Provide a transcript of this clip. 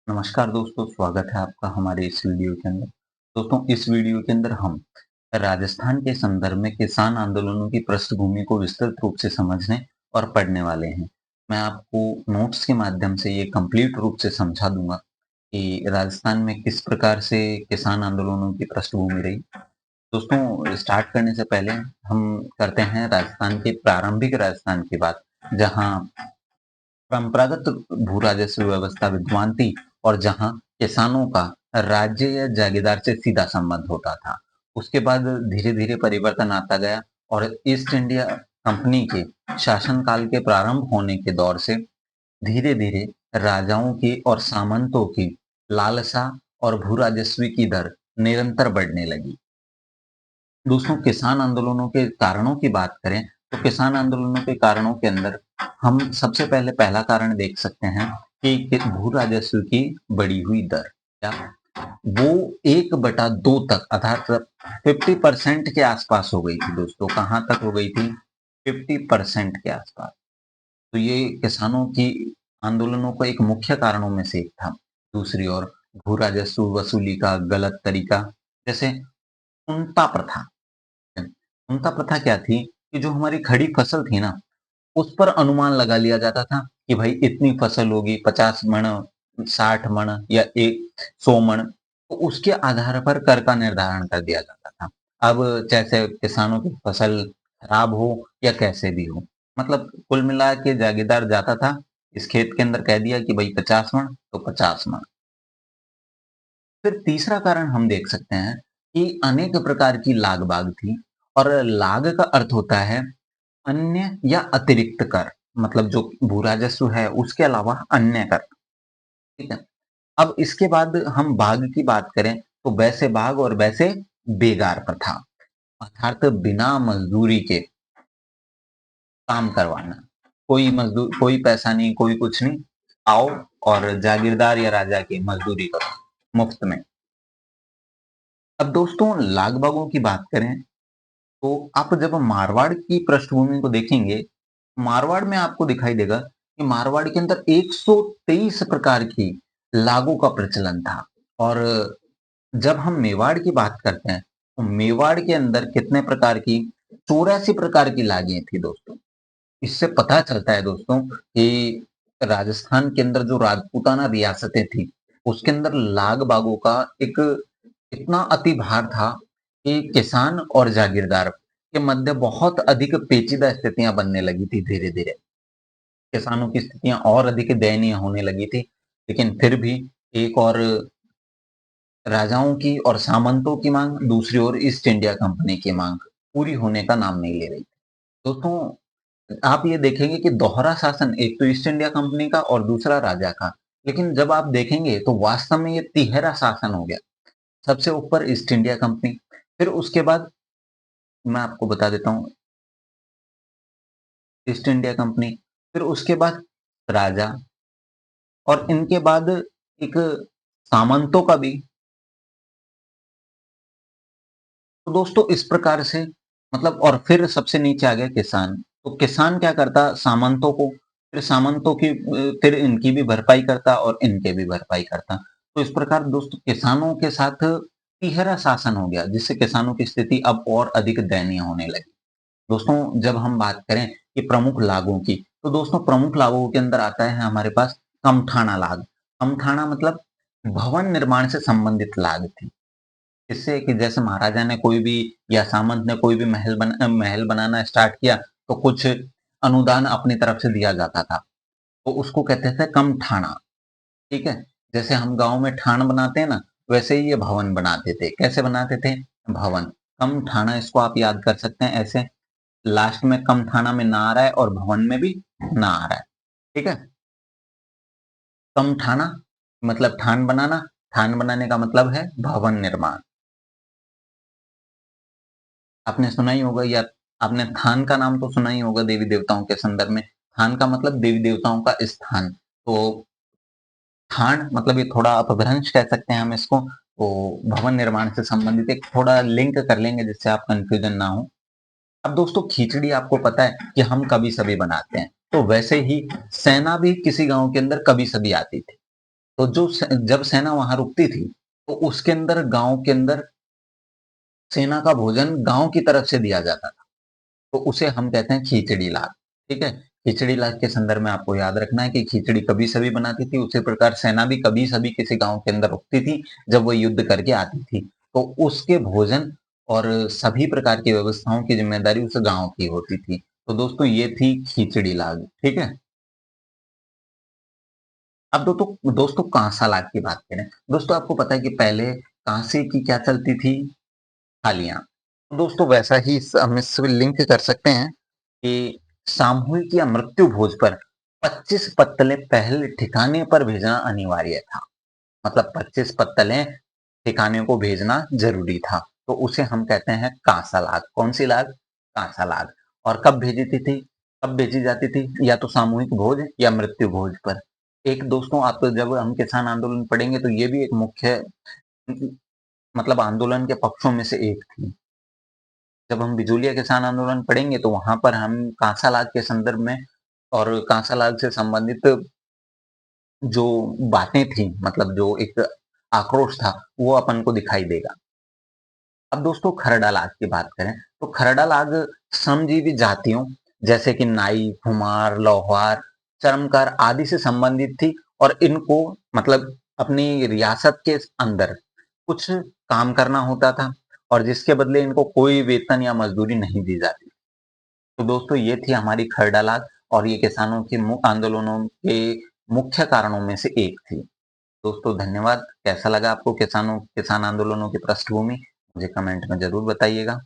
नमस्कार दोस्तों, स्वागत है आपका हमारे इस वीडियो के अंदर। दोस्तों, इस वीडियो के अंदर हम राजस्थान के संदर्भ में किसान आंदोलनों की पृष्ठभूमि को विस्तृत रूप से समझने और पढ़ने वाले हैं। मैं आपको नोट्स के माध्यम से ये कंप्लीट रूप से समझा दूंगा कि राजस्थान में किस प्रकार से किसान आंदोलनों की पृष्ठभूमि रही। दोस्तों, स्टार्ट करने से पहले हम करते हैं राजस्थान के प्रारंभिक राजस्थान की बात, जहाँ परंपरागत भू राजस्व व्यवस्था विद्यमान थी और जहां किसानों का राज्य या जागीरदार से सीधा संबंध होता था। उसके बाद धीरे धीरे परिवर्तन आता गया और ईस्ट इंडिया कंपनी के शासनकाल के प्रारंभ होने के दौर से धीरे धीरे राजाओं की और सामंतों की लालसा और भू राजस्व की दर निरंतर बढ़ने लगी। दोस्तों, किसान आंदोलनों के कारणों की बात करें तो किसान आंदोलनों के कारणों के अंदर हम सबसे पहले पहला कारण देख सकते हैं कि भू राजस्व की बढ़ी हुई दर, क्या वो 1/2 तक अर्थात 50% के आसपास हो गई थी। दोस्तों, कहाँ तक हो गई थी? 50% के आसपास। तो ये किसानों की आंदोलनों का एक मुख्य कारणों में से एक था। दूसरी ओर भू राजस्व वसूली का गलत तरीका, जैसे उनता प्रथा। उनका प्रथा क्या थी कि जो हमारी खड़ी फसल थी ना, उस पर अनुमान लगा लिया जाता था कि भाई इतनी फसल होगी, 50 मण, 60 मण या 100 मण, तो उसके आधार पर कर का निर्धारण कर दिया जाता था। अब जैसे किसानों की फसल खराब हो या कैसे भी हो, मतलब कुल मिला के जागीरदार जाता था, इस खेत के अंदर कह दिया कि भाई 50 मण तो 50 मण। फिर तीसरा कारण हम देख सकते हैं कि अनेक प्रकार की लाग बाग थी, और लाग का अर्थ होता है अन्य या अतिरिक्त कर, मतलब जो भू राजस्व है उसके अलावा अन्य कर। ठीक है। अब इसके बाद हम बाग की बात करें तो वैसे बाग और वैसे बेगार प्रथा, अर्थात बिना मजदूरी के काम करवाना। कोई मजदूर, कोई पैसा नहीं, कोई कुछ नहीं, आओ और जागीरदार या राजा की मजदूरी करो मुफ्त में। अब दोस्तों, लाग बागों की बात करें तो आप जब मारवाड़ की पृष्ठभूमि को देखेंगे, मारवाड़ में आपको दिखाई देगा कि मारवाड़ के अंदर 123 प्रकार की लागों का प्रचलन था। और जब हम मेवाड़ की बात करते हैं तो मेवाड़ के अंदर कितने प्रकार की? 84 प्रकार की लागें थी दोस्तों। इससे पता चलता है दोस्तों कि राजस्थान के अंदर जो राजपूताना रियासतें थी, उसके अंदर लाग बागों का एक इतना अति भार था कि किसान और जागीरदार के मध्य बहुत अधिक पेचीदा स्थितियां बनने लगी थी। धीरे धीरे किसानों की स्थितियां और अधिक दयनीय होने लगी थी, लेकिन फिर भी एक और राजाओं की और सामंतों की मांग, दूसरी ओर ईस्ट इंडिया कंपनी की मांग पूरी होने का नाम नहीं ले रही थी। दोस्तों, आप ये देखेंगे कि दोहरा शासन, एक तो ईस्ट इंडिया कंपनी का और दूसरा राजा का, लेकिन जब आप देखेंगे तो वास्तव में ये तिहरा शासन हो गया। सबसे ऊपर ईस्ट इंडिया कंपनी, फिर उसके बाद मैं आपको बता देता हूँ, ईस्ट इंडिया कंपनी, फिर उसके बाद राजा, और इनके बाद एक सामंतों का भी। तो दोस्तों, इस प्रकार से मतलब, और फिर सबसे नीचे आ गया किसान। तो किसान क्या करता? सामंतों को, फिर सामंतों की फिर इनकी भी भरपाई करता और इनके भी भरपाई करता। तो इस प्रकार दोस्तों किसानों के साथ तिहरा शासन हो गया, जिससे किसानों की स्थिति अब और अधिक दयनीय होने लगी। दोस्तों, जब हम बात करें कि प्रमुख लागों की, तो दोस्तों प्रमुख लागों के अंदर आता है हमारे पास कमठाना लाग। कमठाना मतलब भवन निर्माण से संबंधित लाग थी। इससे कि जैसे महाराजा ने कोई भी या सामंत ने कोई भी महल बनाना स्टार्ट किया, तो कुछ अनुदान अपनी तरफ से दिया जाता था, तो उसको कहते थे कमठाना। ठीक है। जैसे हम गांव में ठाण बनाते हैं ना, वैसे ही ये भवन बनाते थे। कैसे बनाते थे? भवन। कमठाना, इसको आप याद कर सकते हैं ऐसे, लास्ट में कम थाना में ना आ रहा है और भवन में भी ना आ रहा है। ठीक है। कम ठाना मतलब ठान बनाना, ठान बनाने का मतलब है भवन निर्माण। आपने सुना ही होगा, या आपने थान का नाम तो सुना ही होगा देवी देवताओं के संदर्भ में। थान का मतलब देवी देवताओं का स्थान। तो थान मतलब ये थोड़ा अपभ्रंश कह सकते हैं हम इसको। तो भवन निर्माण से संबंधित एक थोड़ा लिंक कर लेंगे जिससे आप कंफ्यूजन ना हो। अब दोस्तों, खिचड़ी आपको पता है कि हम कभी सभी बनाते हैं, तो वैसे ही सेना भी किसी गांव के अंदर कभी सभी आती थी। तो जब सेना वहां रुकती थी, तो उसके अंदर गांव के अंदर सेना का भोजन गांव की तरफ से दिया जाता था। तो उसे हम कहते हैं खिचड़ी लाग। ठीक है। खिचड़ी लाग के संदर्भ में आपको याद रखना है कि खिचड़ी कभी सभी बनाती थी, उसी प्रकार सेना भी कभी सभी किसी गांव के अंदर रुकती थी जब वो युद्ध करके आती थी। तो उसके भोजन और सभी प्रकार की व्यवस्थाओं की जिम्मेदारी उस गांव की होती थी। तो दोस्तों ये थी खिचड़ी लाग। ठीक है। अब दोस्तों कांसा लाग की बात करें। दोस्तों आपको पता है कि पहले कांसे की क्या चलती थी? थालियां। दोस्तों वैसा ही हम इससे लिंक कर सकते हैं कि सामूहिक या मृत्यु भोज पर 25 पत्तलें पहले ठिकाने पर भेजना अनिवार्य था। मतलब 25 पत्तलें ठिकाने को भेजना जरूरी था। तो उसे हम कहते हैं कांसा लाग। कौन सी लाग? कांसा लाग। और कब भेजी थी? कब भेजी जाती थी? या तो सामूहिक भोज या मृत्यु भोज पर। एक दोस्तों आप जब हम किसान आंदोलन पढ़ेंगे तो ये भी एक मुख्य मतलब आंदोलन के पक्षों में से एक थी। जब हम बिजूलिया किसान आंदोलन पढ़ेंगे तो वहां पर हम कांसालाग के संदर्भ में और कांसालाग से संबंधित जो बातें थी, मतलब जो एक आक्रोश था, वो अपन को दिखाई देगा। अब दोस्तों खरड़ा लाग की बात करें तो खरड़ा लाग श्रमजीवी जातियों जैसे कि नाई, कुम्हार, लोहार, चर्मकार आदि से संबंधित थी और इनको मतलब अपनी रियासत के अंदर कुछ काम करना होता था और जिसके बदले इनको कोई वेतन या मजदूरी नहीं दी जाती। तो दोस्तों ये थी हमारी खरड़ा लाग और ये किसानों के आंदोलनों के मुख्य कारणों में से एक थी। दोस्तों धन्यवाद। कैसा लगा आपको किसान आंदोलनों की पृष्ठभूमि? मुझे कमेंट में जरूर बताइएगा।